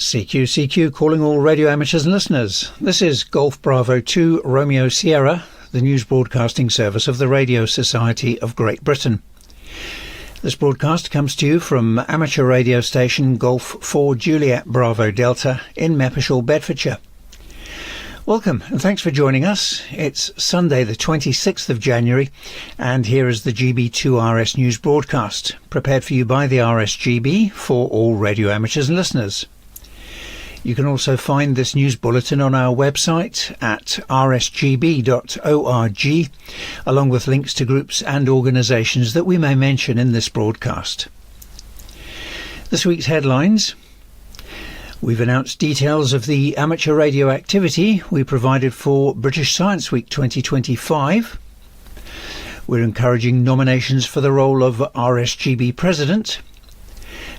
CQ calling all radio amateurs and listeners. This is Golf Bravo 2 Romeo Sierra, the news broadcasting service of the Radio Society of Great Britain. This broadcast comes to you from amateur radio station Golf 4 Juliet Bravo Delta in Mappishall, Bedfordshire. Welcome and thanks for joining us. It's Sunday the 26th of January and here is the GB2RS news broadcast, prepared for you by the RSGB for all radio amateurs and listeners. You can also find this news bulletin on our website at rsgb.org, along with links to groups and organisations that we may mention in this broadcast. This week's headlines. We've announced details of the amateur radio activity we provided for British Science Week 2025. We're encouraging nominations for the role of RSGB President.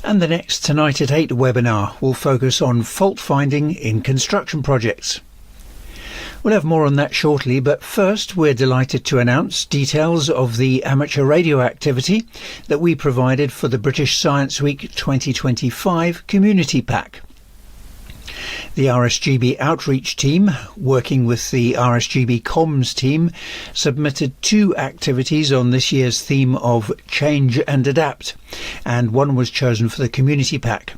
And the next Tonight at 8 webinar will focus on fault finding in construction projects. We'll have more on that shortly, but first we're delighted to announce details of the amateur radio activity that we provided for the British Science Week 2025 Community Pack. The RSGB Outreach team, working with the RSGB Comms team, submitted 2 activities on this year's theme of Change and Adapt, and one was chosen for the Community Pack.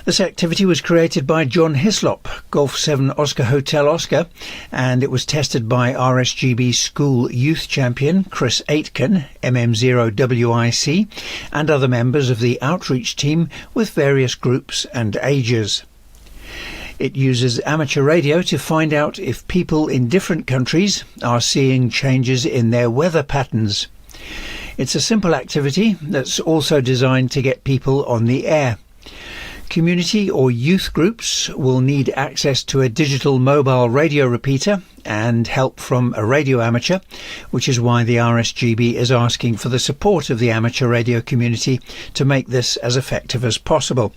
This activity was created by John Hislop, Golf 7 Oscar Hotel Oscar, and it was tested by RSGB School Youth Champion Chris Aitken, MM0WIC, and other members of the Outreach team with various groups and ages. It uses amateur radio to find out if people in different countries are seeing changes in their weather patterns. It's a simple activity that's also designed to get people on the air. Community or youth groups will need access to a digital mobile radio repeater and help from a radio amateur, which is why the RSGB is asking for the support of the amateur radio community to make this as effective as possible.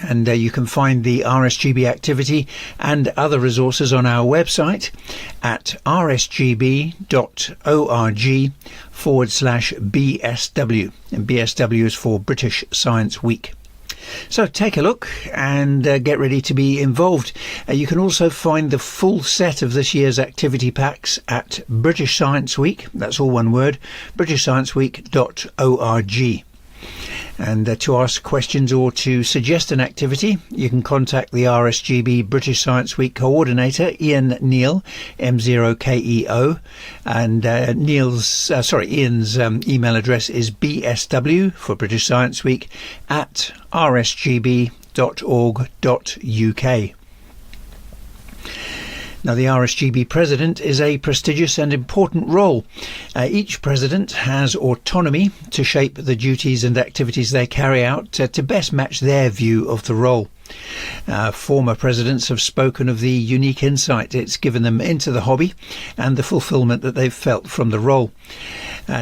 And you can find the RSGB activity and other resources on our website at rsgb.org/BSW. And BSW is for British Science Week. So take a look and get ready to be involved. You can also find the full set of this year's activity packs at British Science Week. That's all one word, britishscienceweek.org. And to ask questions or to suggest an activity, you can contact the RSGB British Science Week coordinator, Ian Neal, M0KEO, and Ian's email address is bsw for British Science Week at rsgb.org.uk. Now, the RSGB President is a prestigious and important role. Each President has autonomy to shape the duties and activities they carry out to best match their view of the role. Former presidents have spoken of the unique insight it's given them into the hobby and the fulfilment that they've felt from the role.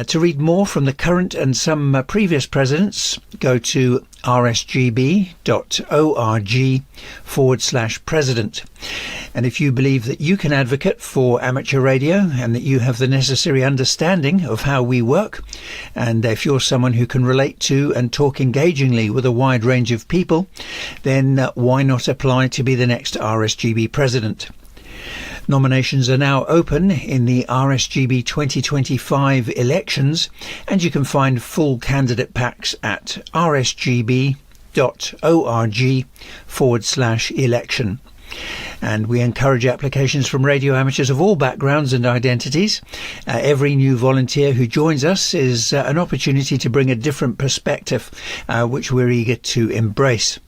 To read more from the current and some previous presidents, go to rsgb.org/president. And if you believe that you can advocate for amateur radio and that you have the necessary understanding of how we work, and if you're someone who can relate to and talk engagingly with a wide range of people, then why not apply to be the next RSGB President? Nominations are now open in the RSGB 2025 elections, and you can find full candidate packs at rsgb.org/election. And we encourage applications from radio amateurs of all backgrounds and identities. Every new volunteer who joins us is an opportunity to bring a different perspective, which we're eager to embrace.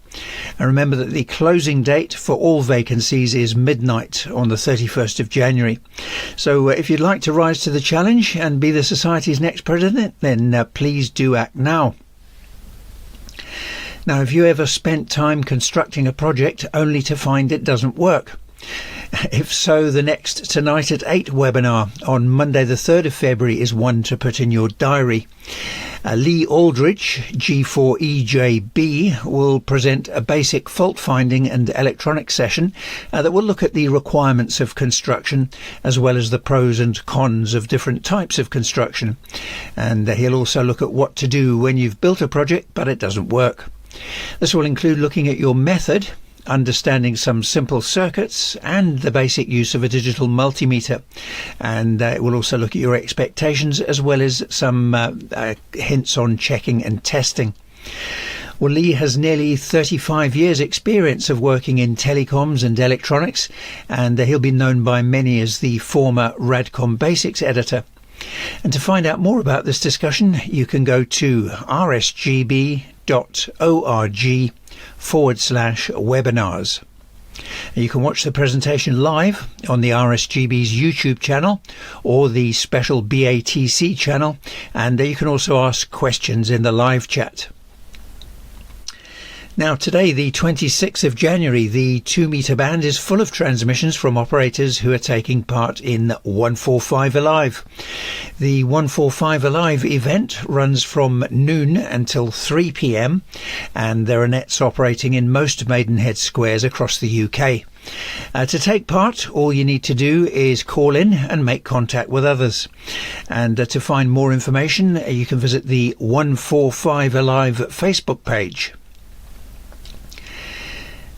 And remember that the closing date for all vacancies is midnight on the 31st of January. So if you'd like to rise to the challenge and be the Society's next president, then please do act now. Now, have you ever spent time constructing a project only to find it doesn't work? If so, the next Tonight at 8 webinar on Monday the 3rd of February is one to put in your diary. Lee Aldridge, G4JBD, will present a basic fault finding and electronics session that will look at the requirements of construction as well as the pros and cons of different types of construction. And he'll also look at what to do when you've built a project but it doesn't work. This will include looking at your method, understanding some simple circuits and the basic use of a digital multimeter, and it will also look at your expectations as well as some hints on checking and testing. Well, Lee has nearly 35 years experience of working in telecoms and electronics, and he'll be known by many as the former Radcom Basics editor. And to find out more about this discussion, you can go to rsgb.org/webinars. You can watch the presentation live on the RSGB's YouTube channel or the special BATC channel, and you can also ask questions in the live chat. Now today, the 26th of January, the 2-meter band is full of transmissions from operators who are taking part in 145 Alive. The 145 Alive event runs from noon until 3 p.m, and there are nets operating in most Maidenhead squares across the UK. To take part, all you need to do is call in and make contact with others. And to find more information, you can visit the 145 Alive Facebook page.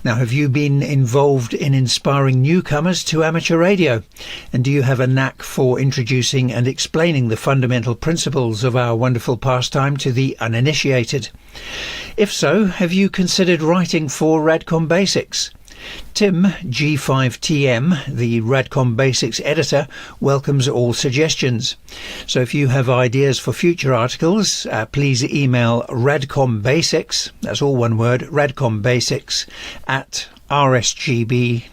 Now, have you been involved in inspiring newcomers to amateur radio? And do you have a knack for introducing and explaining the fundamental principles of our wonderful pastime to the uninitiated? If so, have you considered writing for Radcom Basics? Tim, G5TM, the Radcom Basics editor, welcomes all suggestions. So if you have ideas for future articles, please email radcombasics, that's all one word, radcombasics at rsgb.org.uk.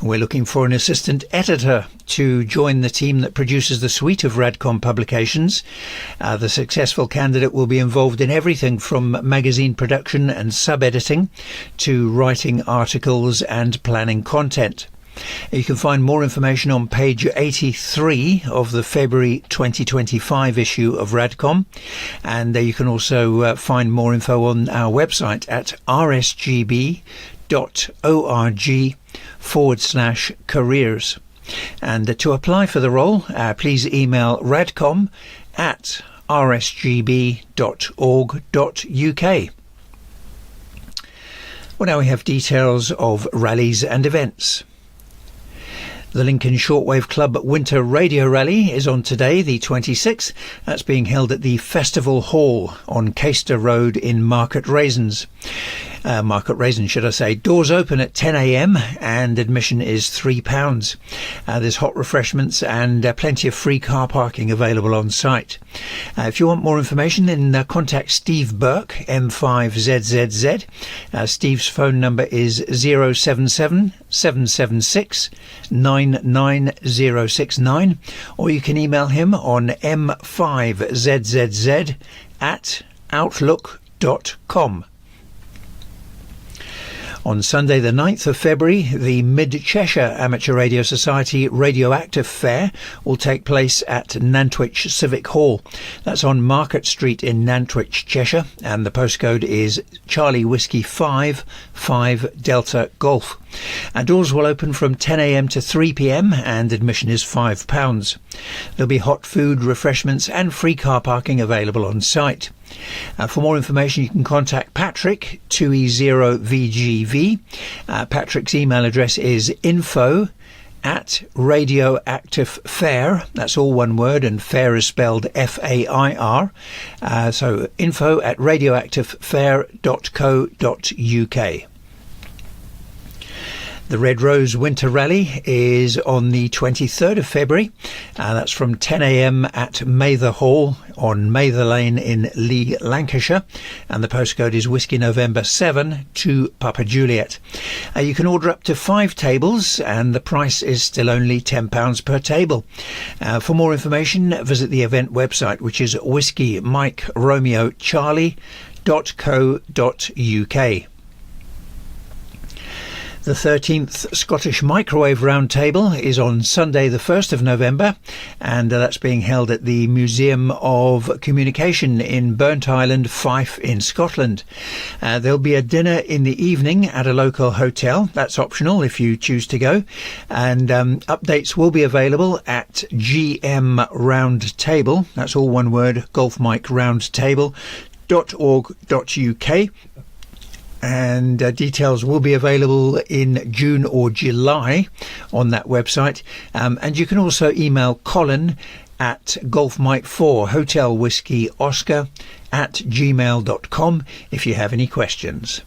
We're looking for an assistant editor to join the team that produces the suite of Radcom publications. The successful candidate will be involved in everything from magazine production and sub-editing to writing articles and planning content. You can find more information on page 83 of the February 2025 issue of Radcom, and you can also find more info on our website at rsgb.org/careers. And to apply for the role, please email radcom at rsgb.org.uk. Well, now we have details of rallies and events. The Lincoln Shortwave Club Winter Radio Rally is on today, the 26th. That's being held at the Festival Hall on Caister Road in Market Raisins. Doors open at 10 a.m. and admission is £3. There's hot refreshments and plenty of free car parking available on site. If you want more information, then contact Steve Burke, M5ZZZ. Steve's phone number is 077 776 99069, or you can email him on m5zzz at outlook.com. On Sunday the 9th of February, the Mid-Cheshire Amateur Radio Society Radioactive Fair will take place at Nantwich Civic Hall. That's on Market Street in Nantwich, Cheshire, and the postcode is Charlie Whiskey 5 Delta Golf. Doors will open from 10 a.m. to 3 p.m. and admission is £5. There'll be hot food, refreshments and free car parking available on site. For more information, you can contact Patrick, 2E0VGV. Patrick's email address is info at radioactivefair. That's all one word, and fair is spelled F-A-I-R. So info at radioactivefair.co.uk. The Red Rose Winter Rally is on the 23rd of February. That's from 10 a.m. at Mather Hall on Mather Lane in Lee, Lancashire. And the postcode is Whiskey November 7 to Papa Juliet. You can order up to 5 tables and the price is still only £10 per table. For more information, visit the event website, which is whiskeyMikeRomeoCharlie.co.uk. The 13th Scottish Microwave Roundtable is on Sunday the 1st of November, and that's being held at the Museum of Communication in Burnt Island, Fife in Scotland. There'll be a dinner in the evening at a local hotel. That's optional if you choose to go, and updates will be available at GM Roundtable, that's all one word, Golf Mic Roundtable.org.uk. And details will be available in June or July on that website, and you can also email Colin at golfmike4 Hotel Whiskey Oscar at gmail.com if you have any questions.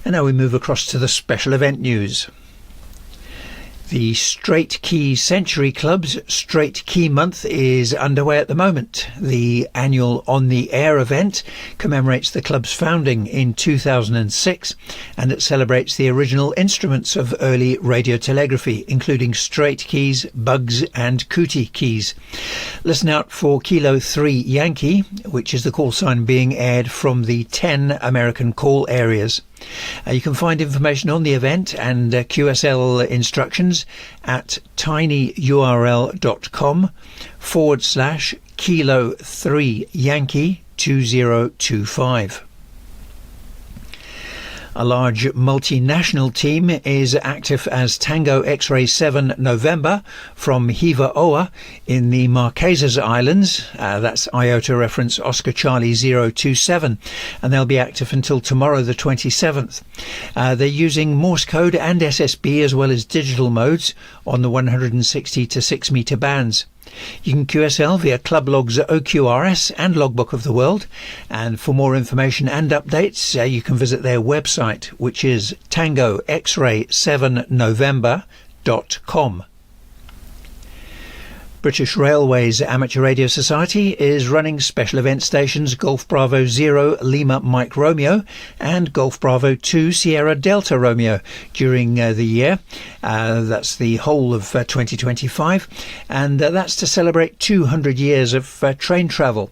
And now we move across to the special event news. The Straight Key Century Club's Straight Key Month is underway at the moment. The annual On the Air event commemorates the club's founding in 2006, and it celebrates the original instruments of early radiotelegraphy, including straight keys, bugs and cootie keys. Listen out for Kilo 3 Yankee, which is the call sign being aired from the 10 American call areas. You can find information on the event and QSL instructions at tinyurl.com/Kilo 3 Yankee 2025. A large multinational team is active as Tango X-Ray 7 November from Hiva-Oa in the Marquesas Islands. That's IOTA reference Oscar Charlie 027, and they'll be active until tomorrow the 27th. They're using Morse code and SSB as well as digital modes on the 160 to 6 meter bands. You can QSL via Club Log's OQRS and Logbook of the World, and for more information and updates you can visit their website, which is tangoxray7november.com. British Railways Amateur Radio Society is running special event stations Golf Bravo 0 Lima Mike Romeo and Golf Bravo 2 Sierra Delta Romeo during the year. That's the whole of 2025, and that's to celebrate 200 years of train travel.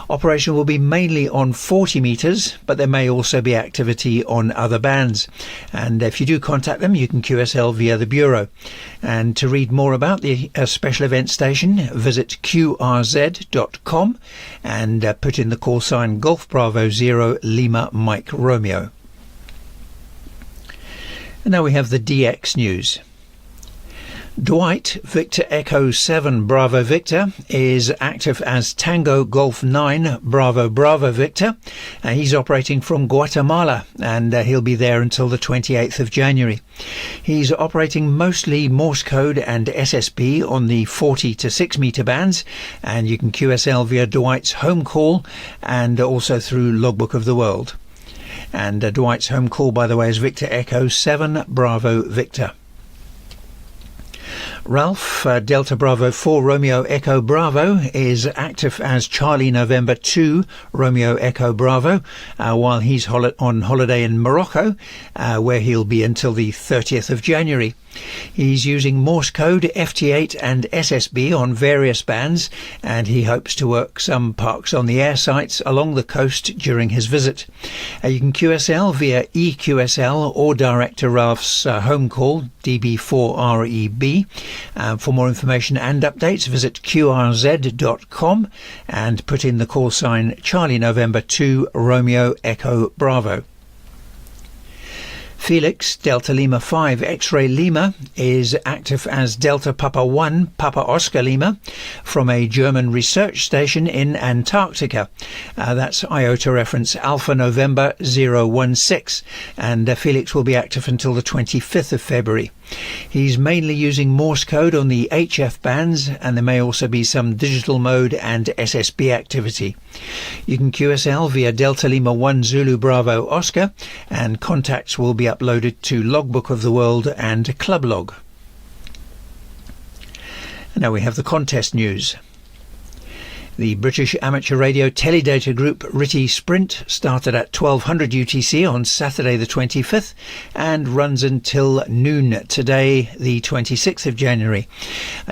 Operation will be mainly on 40 metres, but there may also be activity on other bands. And if you do contact them, you can QSL via the Bureau. And to read more about the special event station, visit qrz.com and put in the call sign Golf Bravo 0 Lima Mike Romeo. And now we have the DX news. Dwight Victor Echo 7 Bravo Victor is active as Tango Golf 9 Bravo Bravo Victor. He's operating from Guatemala, and he'll be there until the 28th of January. He's operating mostly Morse code and SSB on the 40 to 6 meter bands, and you can QSL via Dwight's home call and also through Logbook of the World. And Dwight's home call, by the way, is Victor Echo 7 Bravo Victor. Ralph Delta Bravo 4 Romeo Echo Bravo is active as Charlie November 2 Romeo Echo Bravo while he's on holiday in Morocco, where he'll be until the 30th of January. He's using Morse code, FT8 and SSB on various bands, and he hopes to work some parks on the air sites along the coast during his visit. You can QSL via EQSL or direct to Ralph's home call, DB4REB. For more information and updates, visit qrz.com and put in the call sign Charlie November 2 Romeo Echo Bravo. Felix Delta Lima 5 X-Ray Lima is active as Delta Papa 1 Papa Oscar Lima from a German research station in Antarctica. That's IOTA reference Alpha November 016, and Felix will be active until the 25th of February. He's mainly using Morse code on the HF bands, and there may also be some digital mode and SSB activity. You can QSL via Delta Lima 1 Zulu Bravo Oscar, and contacts will be uploaded to Logbook of the World and Club Log. And now we have the contest news. The British Amateur Radio Teledata Group RTTY Sprint started at 1200 UTC on Saturday the 25th and runs until noon today, the 26th of January.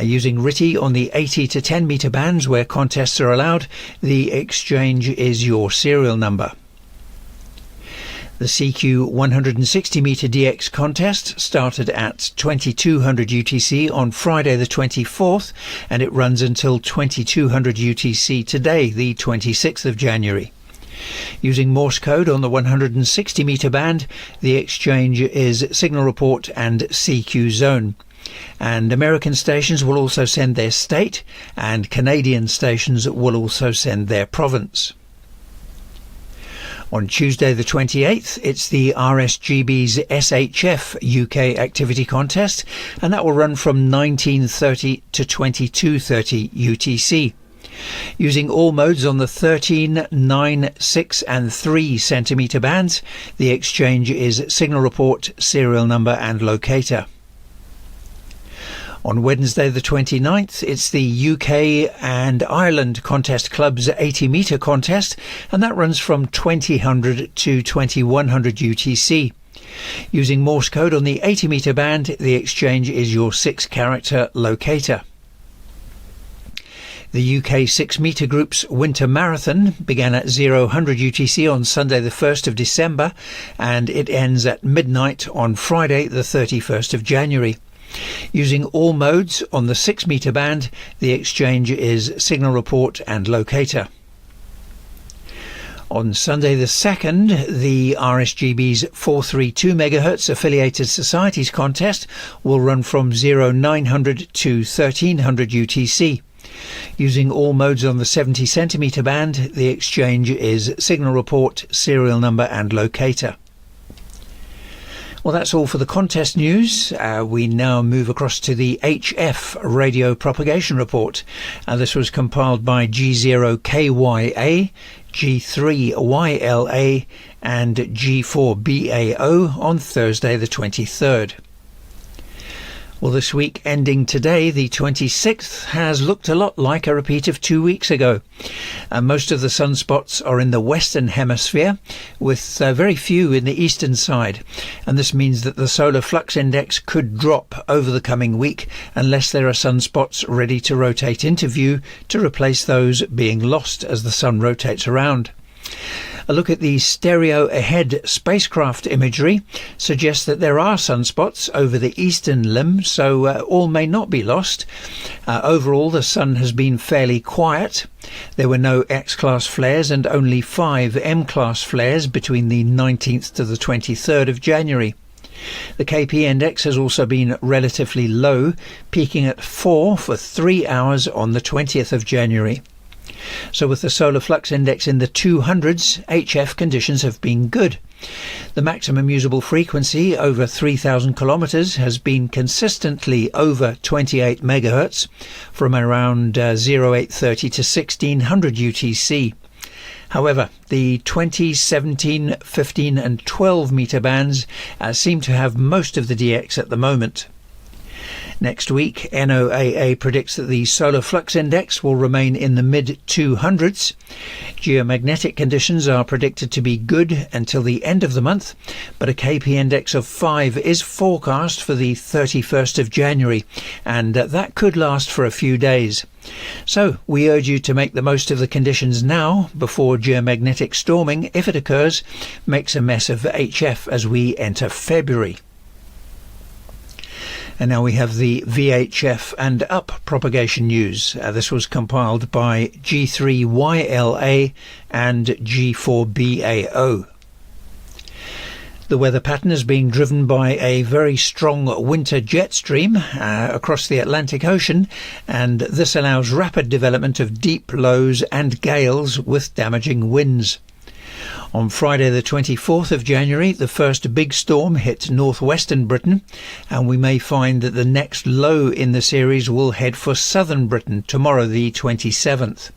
Using RTTY on the 80 to 10 meter bands where contests are allowed, the exchange is your serial number. The CQ 160 metre DX contest started at 2200 UTC on Friday the 24th, and it runs until 2200 UTC today, the 26th of January. Using Morse code on the 160 metre band, the exchange is Signal Report and CQ Zone. And American stations will also send their state, and Canadian stations will also send their province. On Tuesday the 28th, it's the RSGB's SHF UK activity contest, and that will run from 19:30 to 22:30 UTC. Using all modes on the 13, 9, 6 and 3 centimetre bands, the exchange is Signal Report, Serial Number and Locator. On Wednesday the 29th, it's the UK and Ireland Contest Club's 80 metre contest, and that runs from 2000 to 2100 UTC. Using Morse code on the 80 metre band, the exchange is your 6-character locator. The UK 6 metre group's winter marathon began at 0000 UTC on Sunday the 1st of December, and it ends at midnight on Friday the 31st of January. Using all modes on the 6 metre band, the exchange is Signal Report and Locator. On Sunday the 2nd, the RSGB's 432 MHz affiliated societies contest will run from 0900 to 1300 UTC. Using all modes on the 70 centimetre band, the exchange is Signal Report, Serial Number and Locator. Well, that's all for the contest news. We now move across to the HF radio propagation report. This was compiled by G0KYA, G3YLA and G4BAO on Thursday the 23rd. Well, this week ending today, the 26th, has looked a lot like a repeat of 2 weeks ago. Most of the sunspots are in the western hemisphere, with very few in the eastern side, and this means that the solar flux index could drop over the coming week unless there are sunspots ready to rotate into view to replace those being lost as the sun rotates around. A look at the stereo ahead spacecraft imagery suggests that there are sunspots over the eastern limb, so all may not be lost. Overall, the sun has been fairly quiet. There were no X-class flares and only 5 M-class flares between the 19th to the 23rd of January. The KP index has also been relatively low, peaking at 4 for 3 hours on the 20th of January. So with the solar flux index in the 200s, HF conditions have been good. The maximum usable frequency over 3,000 kilometers has been consistently over 28 megahertz from around 0830 to 1600 UTC. However, the 20, 17, 15 and 12 meter bands seem to have most of the DX at the moment. Next week, NOAA predicts that the solar flux index will remain in the mid-200s. Geomagnetic conditions are predicted to be good until the end of the month, but a KP index of 5 is forecast for the 31st of January, and that could last for a few days. So we urge you to make the most of the conditions now before geomagnetic storming, if it occurs, makes a mess of HF as we enter February. And now we have the VHF and up propagation news. This was compiled by G3YLA and G4BAO. The weather pattern is being driven by a very strong winter jet stream across the Atlantic Ocean, and this allows rapid development of deep lows and gales with damaging winds. On Friday the 24th of January, the first big storm hit northwestern Britain, and we may find that the next low in the series will head for southern Britain tomorrow the 27th.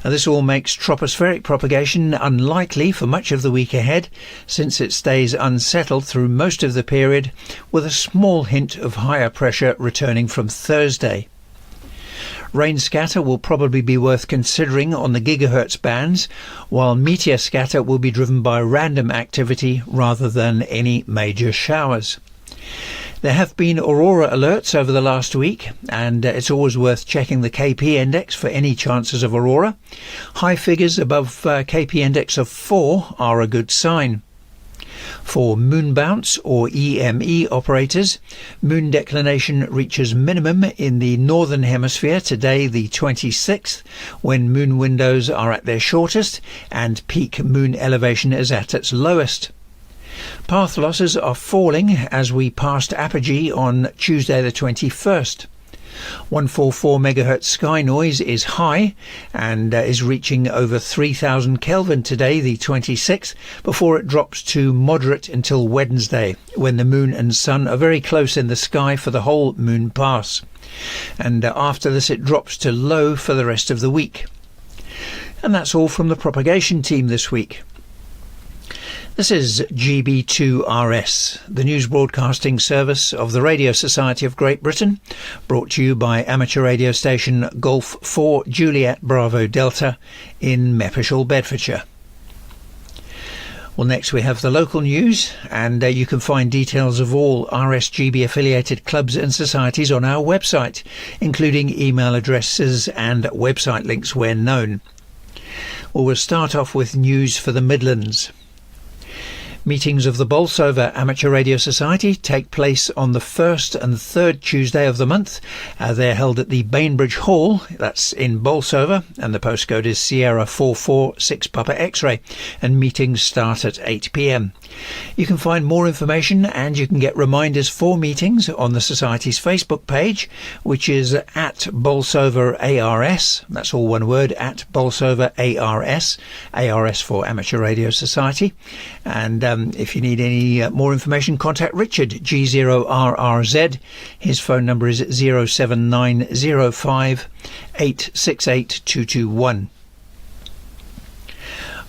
Now, this all makes tropospheric propagation unlikely for much of the week ahead, since it stays unsettled through most of the period, with a small hint of higher pressure returning from Thursday. Rain scatter will probably be worth considering on the gigahertz bands, while meteor scatter will be driven by random activity rather than any major showers. There have been aurora alerts over the last week, and it's always worth checking the KP index for any chances of aurora. High figures above KP index of 4 are a good sign. For moon bounce or EME operators, moon declination reaches minimum in the northern hemisphere today, the 26th, when moon windows are at their shortest and peak moon elevation is at its lowest. Path losses are falling as we passed apogee on Tuesday the 21st. 144 MHz sky noise is high and is reaching over 3000 Kelvin today, the 26th, before it drops to moderate until Wednesday, when the moon and sun are very close in the sky for the whole moon pass. And after this it drops to low for the rest of the week. And that's all from the propagation team this week. This is GB2RS, the news broadcasting service of the Radio Society of Great Britain, brought to you by amateur radio station Golf 4 Juliet Bravo Delta in Mepershall, Bedfordshire. Well, next we have the local news, and you can find details of all RSGB affiliated clubs and societies on our website, including email addresses and website links where known. Well, we'll start off with news for the Midlands. Meetings of the Bolsover Amateur Radio Society take place on the first and third Tuesday of the month. They're held at the Bainbridge Hall, that's in Bolsover, and the postcode is Sierra 446 Papa X-ray, and meetings start at 8 p.m. You can find more information and you can get reminders for meetings on the Society's Facebook page, which is at Bolsover ARS, that's all one word, at Bolsover ARS, ARS for Amateur Radio Society. And if you need any more information, contact Richard, G4JBD. His phone number is 07905 868 221.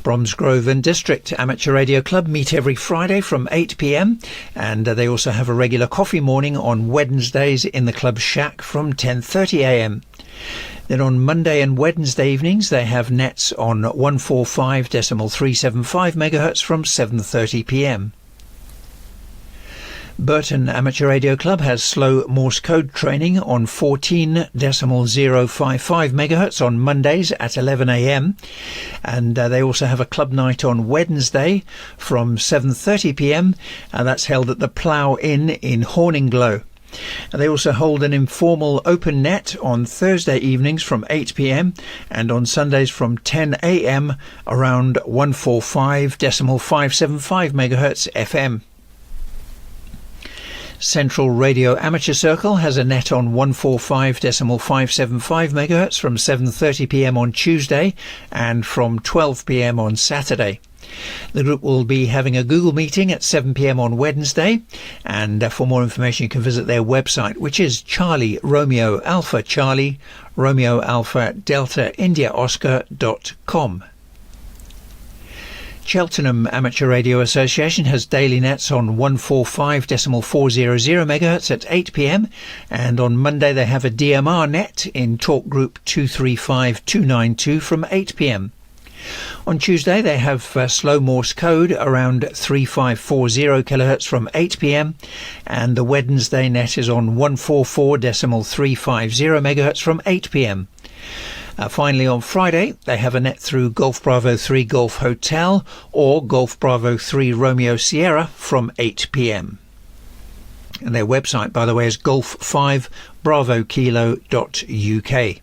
Bromsgrove and District Amateur Radio Club meet every Friday from 8 p.m. and they also have a regular coffee morning on Wednesdays in the club shack from 10:30 a.m. Then on Monday and Wednesday evenings they have nets on 145.375 MHz from 7:30 p.m. Burton Amateur Radio Club has slow Morse code training on 14.055 MHz on Mondays at 11 a.m. and they also have a club night on Wednesday from 7:30 p.m. That's held at the Plough Inn in Horninglow. They also hold an informal open net on Thursday evenings from 8 p.m. and on Sundays from 10 a.m. around 145.575 MHz FM. Central Radio Amateur Circle has a net on 145.575 MHz from 7:30 p.m. on Tuesday and from 12 p.m. on Saturday. The group will be having a Google meeting at 7 p.m. on Wednesday, and for more information you can visit their website, which is Charlie Romeo Alpha Charlie Romeo Alpha Delta India Oscar.com. Cheltenham Amateur Radio Association has daily nets on 145.400 MHz at 8 p.m. and on Monday they have a DMR net in talk group 235292 from 8 p.m. On Tuesday they have slow Morse code around 3540 kHz from 8 p.m. and the Wednesday net is on 144.350 MHz from 8 p.m. Finally, on Friday, they have a net through Golf Bravo 3 Golf Hotel or Golf Bravo 3 Romeo Sierra from 8 p.m. And their website, by the way, is golf5bravokilo.uk.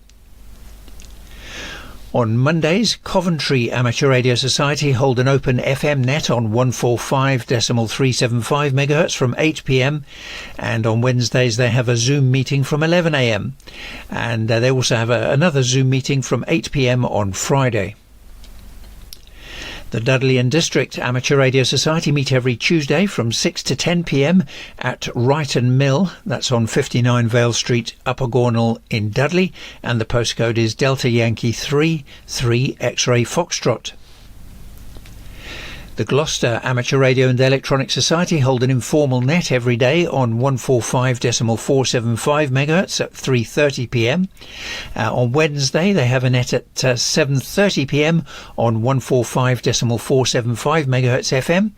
On Mondays, Coventry Amateur Radio Society hold an open FM net on 145.375 MHz from 8 p.m. and on Wednesdays they have a Zoom meeting from 11 a.m. and they also have another Zoom meeting from 8 p.m. on Friday. The Dudley and District Amateur Radio Society meet every Tuesday from 6 to 10 p.m. at Wrighton Mill, that's on 59 Vale Street, Upper Gornal in Dudley, and the postcode is Delta Yankee 3 X-Ray Foxtrot. The Gloucester Amateur Radio and Electronic Society hold an informal net every day on 145.475 MHz at 3:30 p.m. On Wednesday they have a net at 7:30 p.m. on 145.475 MHz FM.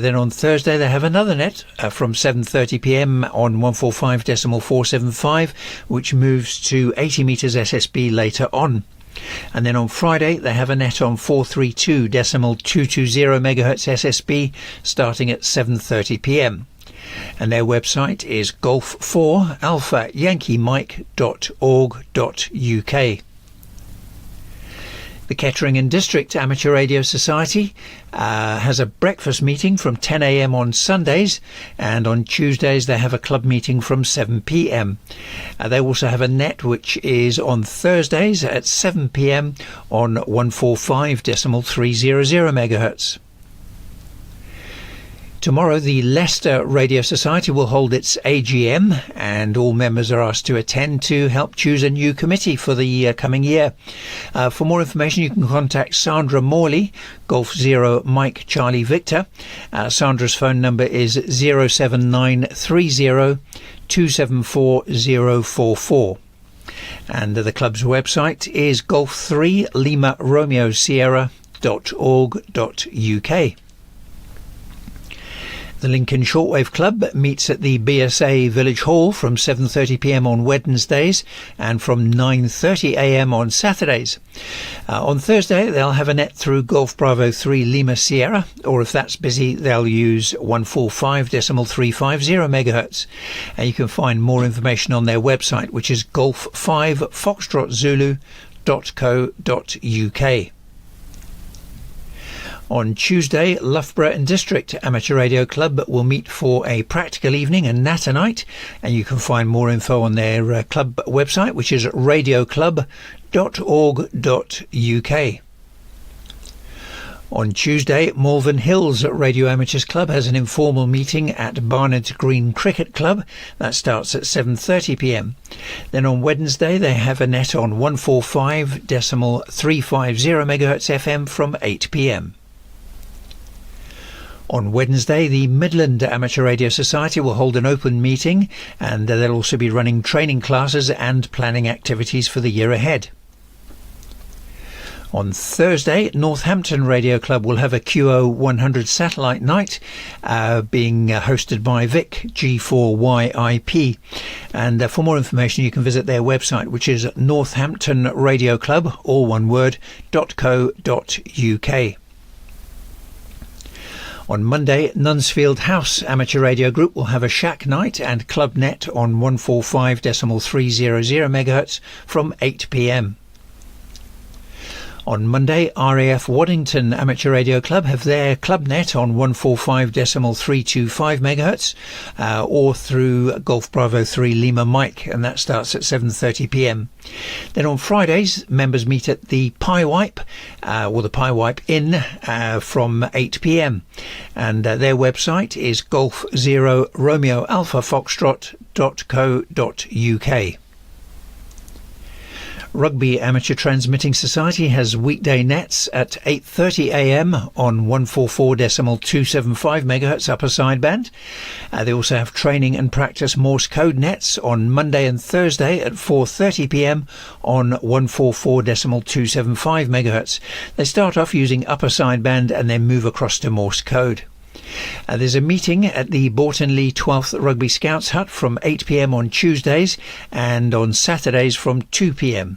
Then on Thursday they have another net from 7:30 p.m. on 145.475, which moves to 80 meters SSB later on. And then on Friday they have a net on 432.220 MHz SSB starting at 7:30 p.m. And their website is golf4alpha yankee mike.org.uk. The Kettering and District Amateur Radio Society has a breakfast meeting from 10 a.m. on Sundays, and on Tuesdays they have a club meeting from 7 p.m. They also have a net which is on Thursdays at 7 p.m. on 145.300 MHz. Tomorrow the Leicester Radio Society will hold its AGM, and all members are asked to attend to help choose a new committee for the coming year. For more information you can contact Sandra Morley, Golf 0 Mike Charlie Victor. Sandra's phone number is 07930 274 and the club's website is golf3 Lima Romeo Sierra.org.uk. The Lincoln Shortwave Club meets at the BSA Village Hall from 7:30 p.m. on Wednesdays and from 9:30 a.m. on Saturdays. On Thursday they'll have a net through Golf Bravo 3 Lima Sierra, or if that's busy they'll use 145.350 MHz. And you can find more information on their website, which is golf5foxtrotzulu.co.uk. On Tuesday, Loughborough and District Amateur Radio Club will meet for a practical evening and natter night, and you can find more info on their club website, which is radioclub.org.uk. On Tuesday, Malvern Hills Radio Amateurs Club has an informal meeting at Barnard Green Cricket Club. That starts at 7:30 p.m. Then on Wednesday they have a net on 145.350 MHz FM from 8 p.m. On Wednesday, the Midland Amateur Radio Society will hold an open meeting, and they'll also be running training classes and planning activities for the year ahead. On Thursday, Northampton Radio Club will have a QO100 satellite night being hosted by Vic, G4YIP. And for more information you can visit their website, which is Northampton Radio Club, all one word, .co.uk. On Monday, Nunsfield House Amateur Radio Group will have a shack night and club net on 145.300 MHz from 8 p.m. On Monday, RAF Waddington Amateur Radio Club have their club net on 145.325 MHz or through Golf Bravo 3 Lima Mike, and that starts at 7:30 p.m. Then on Fridays, members meet at the Pie Wipe or the Pie Wipe Inn from 8 p.m. and their website is Golf 0 Romeo Alpha Foxtrot.co.uk. Rugby Amateur Transmitting Society has weekday nets at 8:30 a.m. on 144.275 MHz upper sideband. They also have training and practice Morse code nets on Monday and Thursday at 4:30 p.m. on 144.275 MHz. They start off using upper sideband and then move across to Morse code. There's a meeting at the Bortonlea 12th Rugby Scouts Hut from 8 p.m. on Tuesdays and on Saturdays from 2 p.m.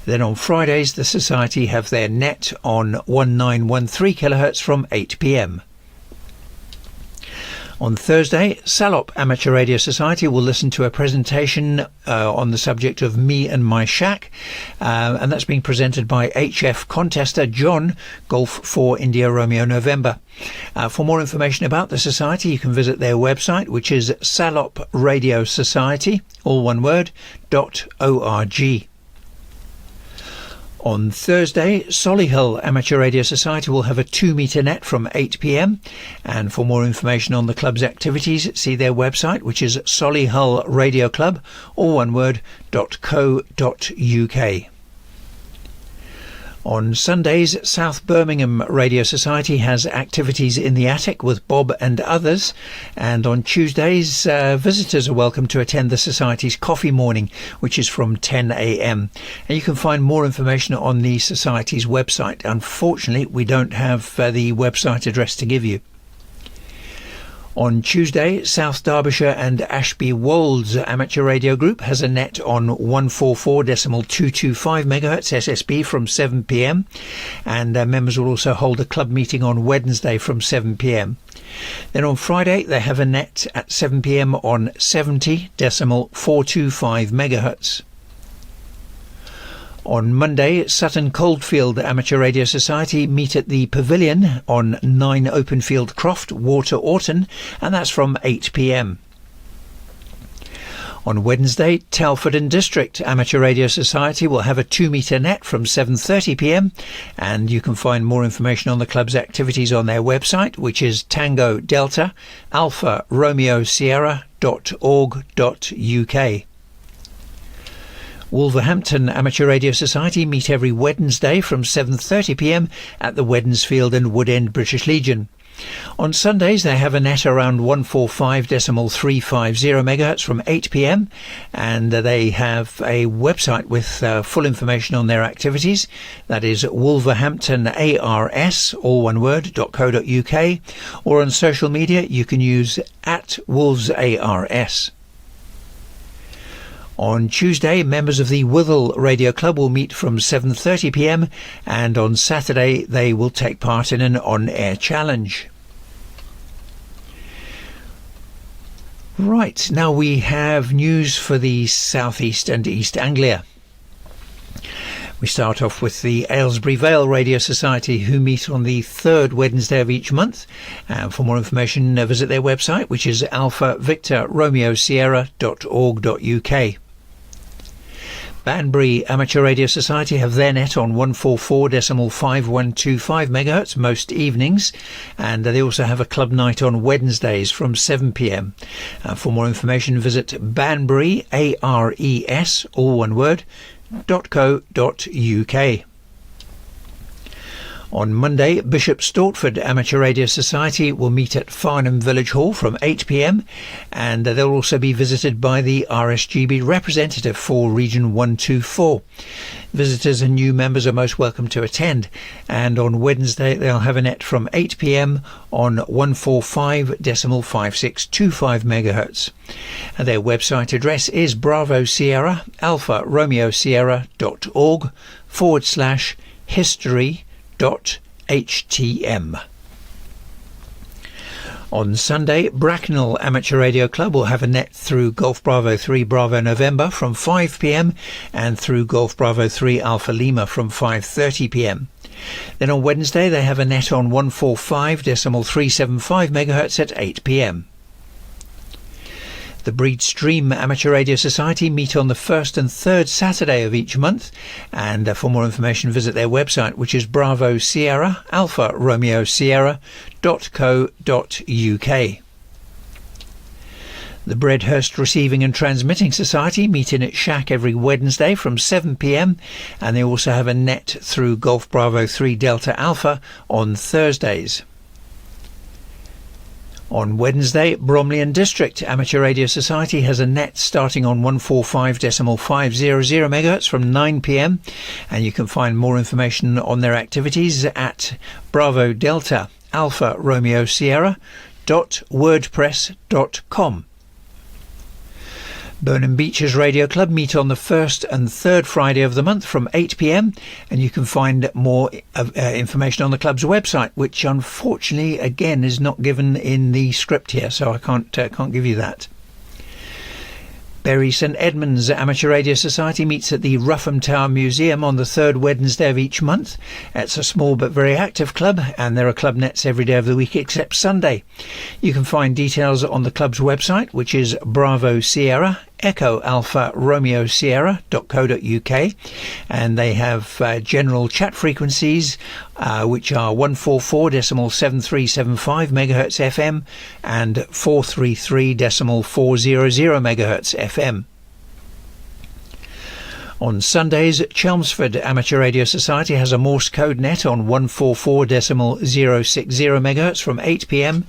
Then on Fridays the Society have their net on 1913 kHz from 8 p.m. On Thursday, Salop Amateur Radio Society will listen to a presentation on the subject of Me and My Shack, and that's being presented by HF contester John, Golf 4 India Romeo November. For more information about the Society, you can visit their website, which is Salop Radio Society, all one word, .org. On Thursday, Solihull Amateur Radio Society will have a 2-metre net from 8 p.m. And for more information on the club's activities, see their website, which is Solihull Radio Club, all one word, .co.uk. On Sundays, South Birmingham Radio Society has activities in the attic with Bob and others, and on Tuesdays visitors are welcome to attend the Society's coffee morning, which is from 10 a.m. and you can find more information on the Society's website. Unfortunately, we don't have the website address to give you. On Tuesday, South Derbyshire and Ashby Wolds Amateur Radio Group has a net on 144.225 MHz SSB from 7 p.m. and members will also hold a club meeting on Wednesday from 7 p.m. Then on Friday they have a net at 7 p.m. on 70.425 MHz. On Monday, Sutton Coldfield Amateur Radio Society meet at the Pavilion on 9 Openfield Croft, Water Orton, and that's from 8 p.m. On Wednesday, Telford and District Amateur Radio Society will have a 2-metre net from 7:30 p.m. and you can find more information on the club's activities on their website, which is Tango Delta Alpha Romeo Sierra.org.uk. Wolverhampton Amateur Radio Society meet every Wednesday from 7:30 p.m. at the Wednesfield and Woodend British Legion. On Sundays they have a net around 145.350 MHz from 8 p.m. and they have a website with full information on their activities. That is wolverhamptonars, all one word, .co.uk, or on social media you can use @wolvesars. On Tuesday, members of the Withell Radio Club will meet from 7:30 p.m. and on Saturday they will take part in an on-air challenge. Right, now we have news for the South East and East Anglia. We start off with the Aylesbury Vale Radio Society, who meet on the third Wednesday of each month. For more information, visit their website, which is alpha-victor-romeo-sierra.org.uk. Banbury Amateur Radio Society have their net on 144.5125 MHz most evenings, and they also have a club night on Wednesdays from 7 p.m. For more information, visit Banbury, ARES, all one word, .co.uk. On Monday, Bishop Stortford Amateur Radio Society will meet at Farnham Village Hall from 8 p.m. and they'll also be visited by the RSGB representative for Region 124. Visitors and new members are most welcome to attend, and on Wednesday they'll have a net from 8 p.m. on 145.5625 MHz. And their website address is Bravo Sierra Alpha Romeo Sierra.org/history.htm. On Sunday, Bracknell Amateur Radio Club will have a net through Golf Bravo 3 Bravo November from 5 p.m. and through Golf Bravo 3 Alpha Lima from 5:30 p.m. Then on Wednesday they have a net on 145.375 MHz at 8 p.m. The Breed Stream Amateur Radio Society meet on the first and third Saturday of each month, and for more information visit their website, which is Bravo Sierra Alpha Romeo Sierra.co.uk. The Bredhurst Receiving and Transmitting Society meet in its shack every Wednesday from 7 p.m. and they also have a net through Golf Bravo 3 Delta Alpha on Thursdays. On Wednesday, Bromley and District Amateur Radio Society has a net starting on 145.500 MHz from 9 p.m. and you can find more information on their activities at Bravo Delta Alpha Romeo Sierra.wordpress.com. Burnham Beeches Radio Club meet on the first and third Friday of the month from 8 p.m. and you can find more information on the club's website, which unfortunately again is not given in the script here, so I can't give you that. Bury St Edmunds Amateur Radio Society meets at the Rougham Tower Museum on the third Wednesday of each month. It's a small but very active club, and there are club nets every day of the week except Sunday. You can find details on the club's website, which is Bravo Sierra Echo Alpha Romeo Sierra.co.uk, and they have general chat frequencies which are 144.7375 MHz FM and 433.400 MHz FM. On Sundays, Chelmsford Amateur Radio Society has a Morse code net on 144.060 MHz from 8 p.m.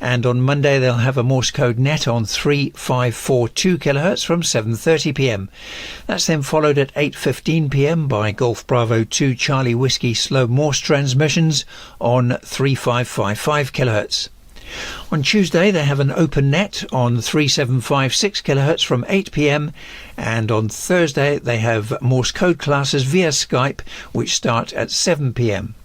and on Monday they'll have a Morse code net on 3542 kHz from 7:30 p.m. That's then followed at 8:15 p.m. by Golf Bravo 2 Charlie Whiskey slow Morse transmissions on 3555 kHz. On Tuesday they have an open net on 3756 kHz from 8 p.m, and on Thursday they have Morse code classes via Skype which start at 7 p.m.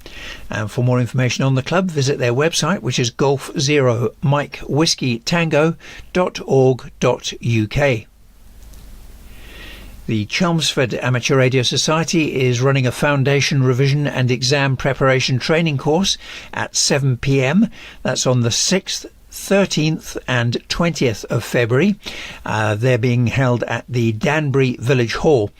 And for more information on the club, visit their website, which is Golf 0 Mike Whiskey Tango.org.uk. The Chelmsford Amateur Radio Society is running a foundation revision and exam preparation training course at 7 p.m. That's on the 6th, 13th and 20th of February. They're being held at the Danbury Village Hall.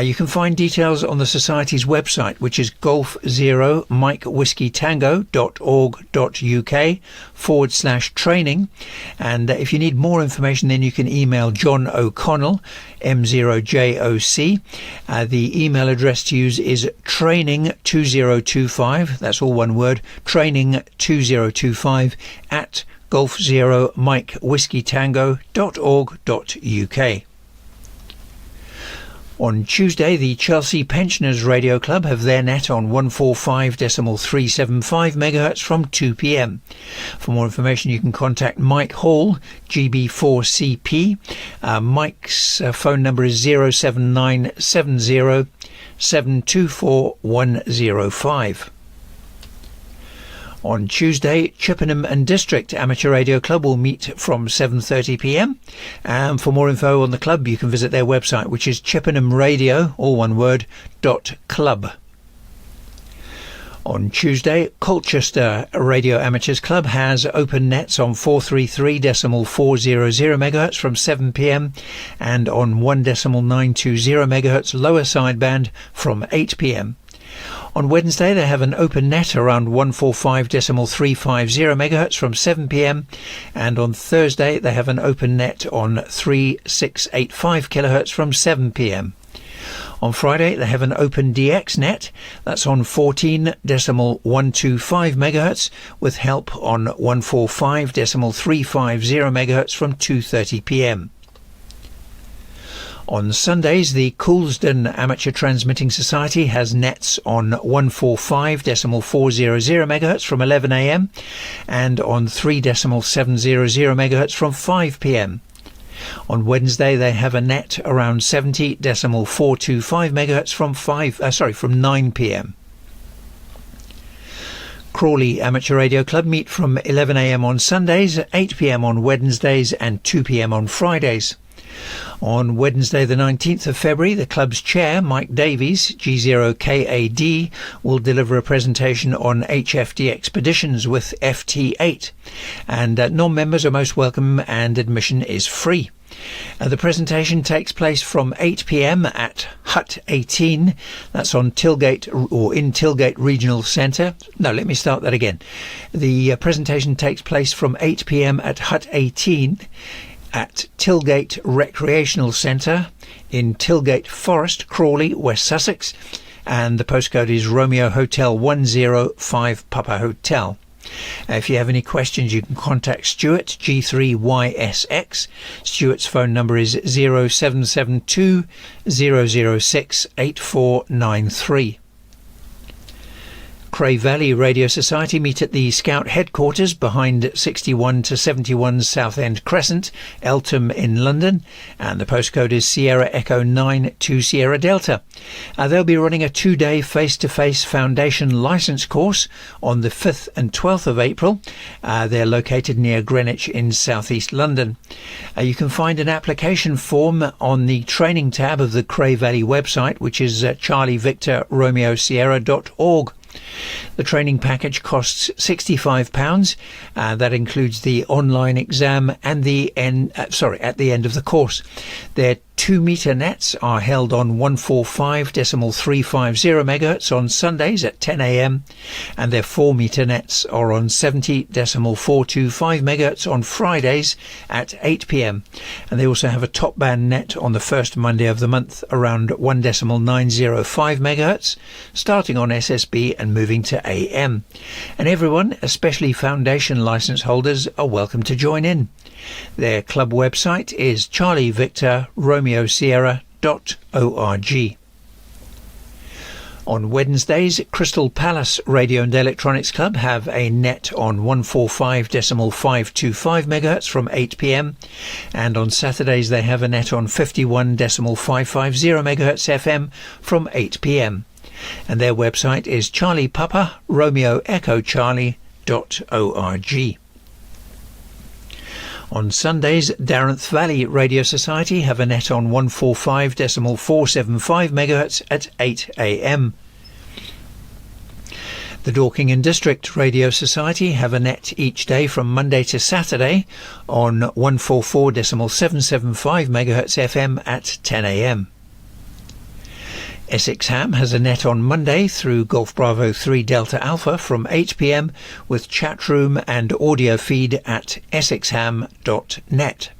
You can find details on the Society's website, which is Golf 0 Mike Whiskey Tango.org.uk/training. And if you need more information, then you can email John O'Connell, M0JOC. The email address to use is training2025, that's all one word, training2025 at Golf 0 Mike Whiskey Tango.org.uk. On Tuesday, the Chelsea Pensioners Radio Club have their net on 145.375 MHz from 2 p.m. For more information, you can contact Mike Hall, GB4CP. Mike's phone number is 07970 724 105. On Tuesday, Chippenham and District Amateur Radio Club will meet from 7:30 p.m. And for more info on the club, you can visit their website, which is chippenhamradio, all one word, .club. On Tuesday, Colchester Radio Amateurs Club has open nets on 433.400 MHz from 7 p.m. and on 1.920 MHz lower sideband from 8 p.m. On Wednesday, they have an open net around 145.350 MHz from 7 p.m. and on Thursday, they have an open net on 3685 kHz from 7 p.m. On Friday, they have an open DX net, that's on 14.125 MHz, with help on 145.350 MHz from 2:30 p.m. On Sundays, the Coulsdon Amateur Transmitting Society has nets on 145.400 MHz from 11 a.m. and on 3.700 MHz from 5 p.m. On Wednesday, they have a net around 70.425 MHz from 9 p.m. Crawley Amateur Radio Club meet from 11 a.m. on Sundays, 8 p.m. on Wednesdays and 2 p.m. on Fridays. On Wednesday the 19th of February, the club's chair, Mike Davies, G0KAD, will deliver a presentation on HFD expeditions with FT8. And non-members are most welcome and admission is free. The presentation takes place from 8 p.m. at Hut 18. That's on Tilgate or in Tilgate Regional Centre. No, let me start that again. The presentation takes place from 8 p.m. at Hut 18 at Tilgate Recreational Centre in Tilgate Forest, Crawley, West Sussex, and the postcode is Romeo Hotel 105 Papa Hotel. If you have any questions, you can contact Stuart, G3YSX. Stuart's phone number is 0772 006 8493. Cray Valley Radio Society meet at the Scout headquarters behind 61 to 71 Southend Crescent, Eltham in London, and the postcode is Sierra Echo 9 to Sierra Delta. They'll be running a 2-day face-to-face foundation licence course on the 5th and 12th of April. They're located near Greenwich in southeast London. You can find an application form on the training tab of the Cray Valley website, which is charlievictorromeosierra.org. The training package costs £65. That includes the online exam and at the end of the course. Their 2-metre nets are held on 145.350 MHz on Sundays at 10 a.m. and their 4-metre nets are on 70.425 MHz on Fridays at 8 p.m. And they also have a top band net on the first Monday of the month around 1.905 MHz, starting on SSB and moving to AM. And everyone, especially foundation licence holders, are welcome to join in. Their club website is charlievictorromeosierra.org. On Wednesdays, Crystal Palace Radio and Electronics Club have a net on 145.525 MHz from 8 p.m. and on Saturdays they have a net on 51.550 MHz FM from 8 p.m. and their website is Charlie Papa Romeo Echo Charlie.org. On Sundays, Darenth Valley Radio Society have a net on 145.475 MHz at 8 a.m. The Dorking and District Radio Society have a net each day from Monday to Saturday on 144.775 MHz FM at 10 a.m. Essex Ham has a net on Monday through Golf Bravo 3 Delta Alpha from 8 p.m. with chat room and audio feed at essexham.net.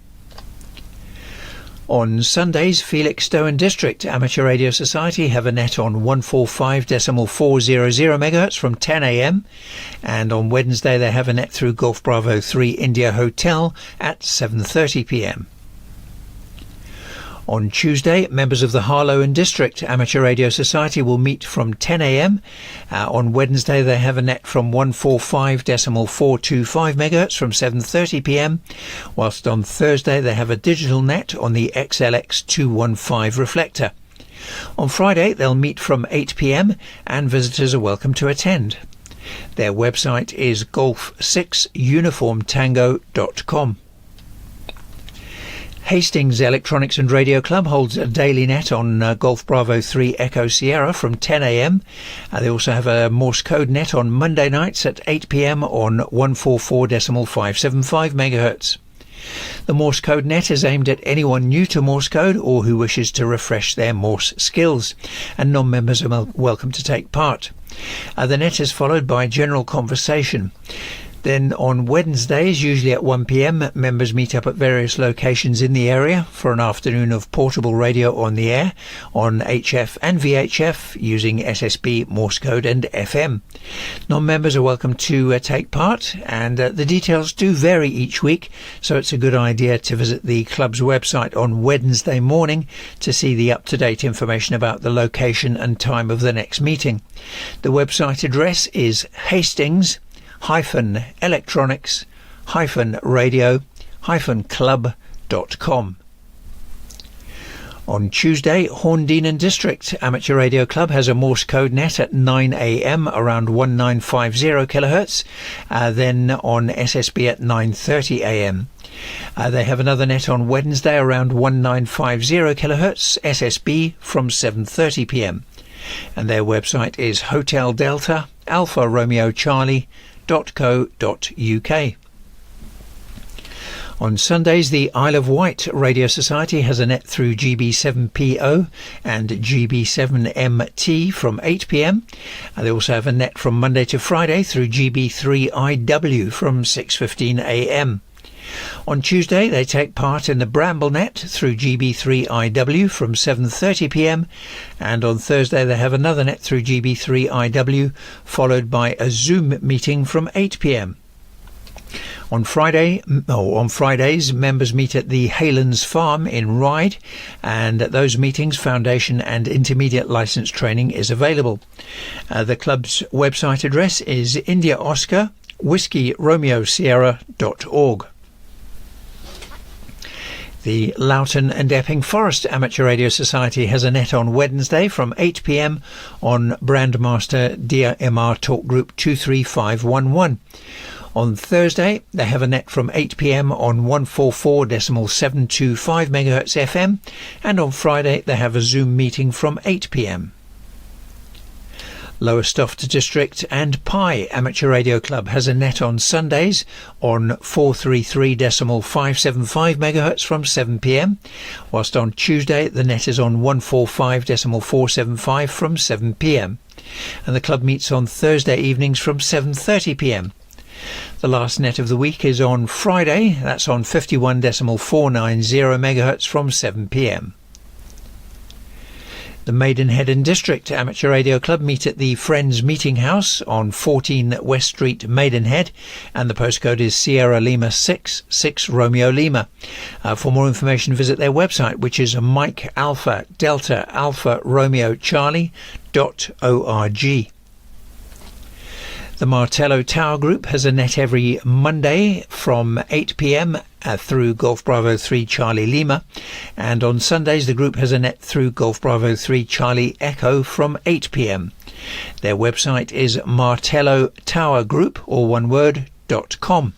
On Sundays, Felixstowe and District Amateur Radio Society have a net on 145.400 MHz from 10 a.m. and on Wednesday they have a net through Golf Bravo 3 India Hotel at 7:30 p.m. On Tuesday, members of the Harlow and District Amateur Radio Society will meet from 10 a.m. On Wednesday, they have a net from 145.425 MHz from 7:30 p.m. whilst on Thursday they have a digital net on the XLX215 reflector. On Friday, they'll meet from 8 p.m. and visitors are welcome to attend. Their website is golf6uniformtango.com. Hastings Electronics and Radio Club holds a daily net on Golf Bravo 3 Echo Sierra from 10 a.m. They also have a Morse code net on Monday nights at 8 p.m. on 144.575 MHz. The Morse code net is aimed at anyone new to Morse code or who wishes to refresh their Morse skills, and non-members are welcome to take part. The net is followed by general conversation. Then on Wednesdays, usually at 1 p.m, members meet up at various locations in the area for an afternoon of portable radio on the air on HF and VHF using SSB, Morse code and FM. Non-members are welcome to take part, and the details do vary each week, so it's a good idea to visit the club's website on Wednesday morning to see the up-to-date information about the location and time of the next meeting. The website address is hastings-electronics-radio-club.com. On Tuesday, Horndean and District Amateur Radio Club has a Morse code net at 9 a.m. around 1950 kHz, then on SSB at 9:30 a.m. They have another net on Wednesday around 1950 kHz SSB from 7:30 p.m. and their website is Hotel Delta Alpha Romeo Charlie.co.uk. On Sundays, the Isle of Wight Radio Society has a net through GB7PO and GB7MT from 8 p.m. They also have a net from Monday to Friday through GB3IW from 6:15 a.m. On Tuesday, they take part in the Bramble Net through GB3IW from 7:30 p.m. and on Thursday they have another net through GB3IW followed by a Zoom meeting from 8 p.m. On Fridays, members meet at the Haylands Farm in Ryde, and at those meetings, foundation and intermediate licence training is available. The club's website address is India Oscar Whiskey Romeo Sierra.org. The Loughton and Epping Forest Amateur Radio Society has a net on Wednesday from 8 p.m. on Brandmaster DMR Talk Group 23511. On Thursday, they have a net from 8 p.m. on 144.725 MHz FM, and on Friday they have a Zoom meeting from 8 p.m. Lowestoft District and Pi Amateur Radio Club has a net on Sundays on 433.575 MHz from 7 p.m, whilst on Tuesday the net is on 145.475 from 7 p.m, and the club meets on Thursday evenings from 7:30 p.m. The last net of the week is on Friday, that's on 51.490 MHz from 7 p.m. The Maidenhead and District Amateur Radio Club meet at the Friends Meeting House on 14 West Street, Maidenhead, and the postcode is Sierra Lima 6 Romeo Lima. For more information, visit their website, which is Mike Alpha Delta Alpha Romeo Charlie.org. The Martello Tower Group has a net every Monday from 8 p.m. Through Golf Bravo 3 Charlie Lima, and on Sundays the group has a net through Golf Bravo 3 Charlie Echo from 8 p.m. Their website is martellotowergroup, all one word, .com.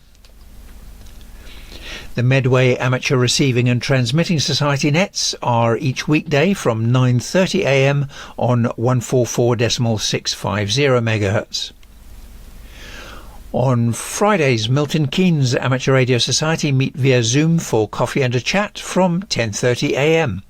The Medway Amateur Receiving and Transmitting Society nets are each weekday from 9:30 a.m. on 144.650 MHz. On Fridays, Milton Keynes Amateur Radio Society meet via Zoom for coffee and a chat from 10:30 a.m.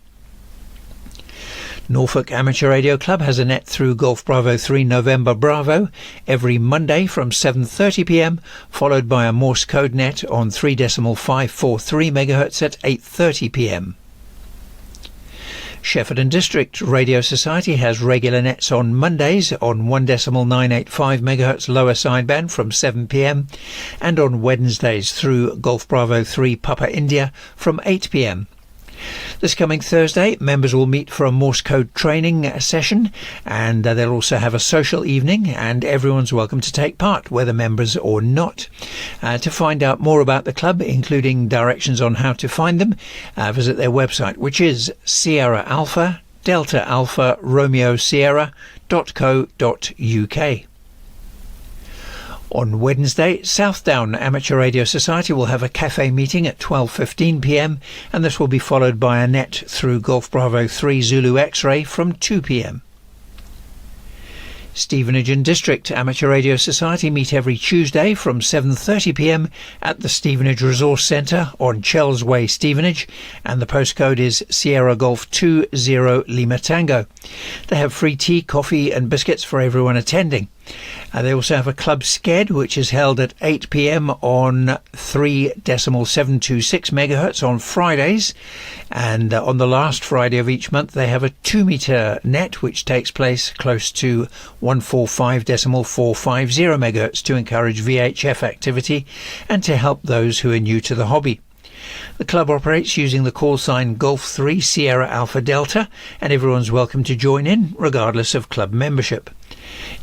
Norfolk Amateur Radio Club has a net through Golf Bravo 3 November Bravo every Monday from 7:30 p.m, followed by a Morse code net on 3.543 MHz at 8:30 p.m. Shefford and District Radio Society has regular nets on Mondays on 1.985 MHz lower sideband from 7 p.m. and on Wednesdays through Golf Bravo 3 Papa India from 8 p.m. This coming Thursday, members will meet for a Morse code training session, and they'll also have a social evening, and everyone's welcome to take part, whether members or not. To find out more about the club, including directions on how to find them, visit their website, which is Sierra Alpha Delta Alpha Romeo Sierra.co.uk. On Wednesday, Southdown Amateur Radio Society will have a cafe meeting at 12:15 p.m, and this will be followed by a net through Golf Bravo 3 Zulu X-Ray from 2 p.m. Stevenage and District Amateur Radio Society meet every Tuesday from 7:30 p.m. at the Stevenage Resource Centre on Chells Way, Stevenage, and the postcode is Sierra Golf 20 Lima Tango. They have free tea, coffee and biscuits for everyone attending. They also have a club sked, which is held at 8 p.m. on 3.726 MHz on Fridays, and on the last Friday of each month they have a 2-metre net which takes place close to 145.450 MHz to encourage VHF activity and to help those who are new to the hobby. The club operates using the call sign Golf 3 Sierra Alpha Delta, and everyone's welcome to join in regardless of club membership.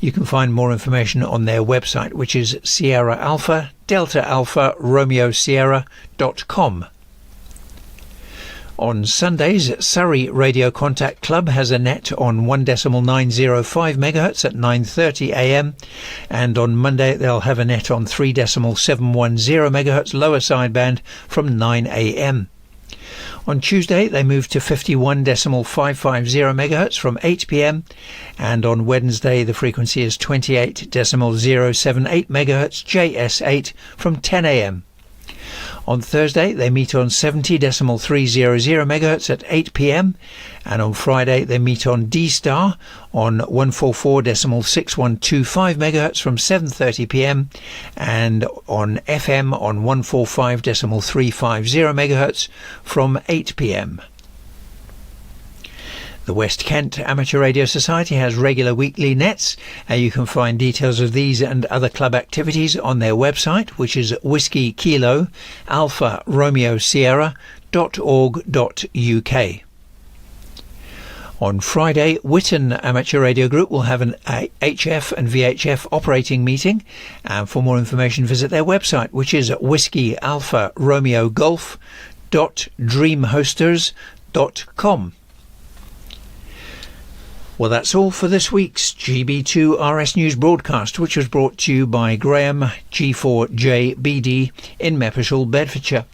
You can find more information on their website, which is Sierra Alpha Delta Alpha Romeo Sierra.com. On Sundays, Surrey Radio Contact Club has a net on 1.905 MHz at 9:30 a.m, and on Monday they'll have a net on 3.710 MHz lower sideband from 9 a.m. On Tuesday they move to 51.550 MHz from 8 p.m, and on Wednesday the frequency is 28.078 MHz JS8 from 10 a.m. On Thursday they meet on 70.300 MHz at 8 p.m, and on Friday they meet on D-Star on 144.6125 MHz from 7:30 p.m, and on FM on 145.350 MHz from 8 p.m. The West Kent Amateur Radio Society has regular weekly nets. You can find details of these and other club activities on their website, which is Whiskey Kilo Alpha Romeo Sierra.org.uk. On Friday, Whitton Amateur Radio Group will have an HF and VHF operating meeting, and for more information visit their website, which is Whiskey Alpha Romeo Golf.dreamhosters.com. Well, that's all for this week's GB2RS News broadcast, which was brought to you by Graham, G4JBD in Meppershall, Bedfordshire.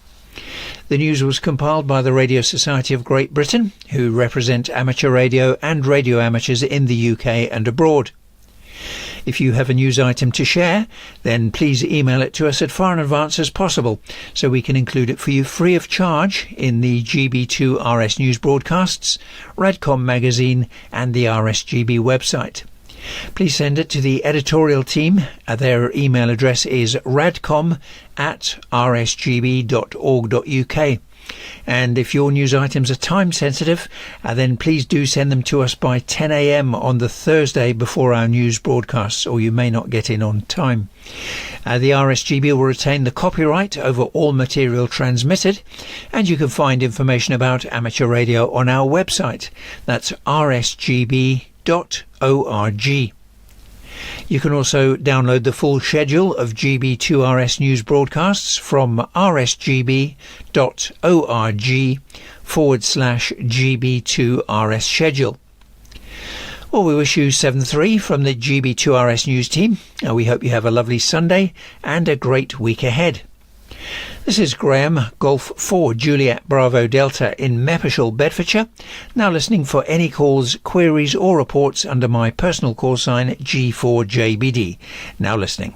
The news was compiled by the Radio Society of Great Britain, who represent amateur radio and radio amateurs in the UK and abroad. If you have a news item to share, then please email it to us as far in advance as possible, so we can include it for you free of charge in the GB2RS News broadcasts, Radcom magazine and the RSGB website. Please send it to the editorial team. Their email address is radcom@rsgb.org.uk. And if your news items are time sensitive, then please do send them to us by 10 a.m. on the Thursday before our news broadcasts, or you may not get in on time. The RSGB will retain the copyright over all material transmitted, and you can find information about amateur radio on our website. That's rsgb.org. You can also download the full schedule of GB2RS news broadcasts from rsgb.org/GB2RS schedule. Well, we wish you 7-3 from the GB2RS news team. We hope you have a lovely Sunday and a great week ahead. This is Graham, Golf 4 Juliet Bravo Delta in Meppershall, Bedfordshire. Now listening for any calls, queries or reports under my personal call sign G4JBD. Now listening.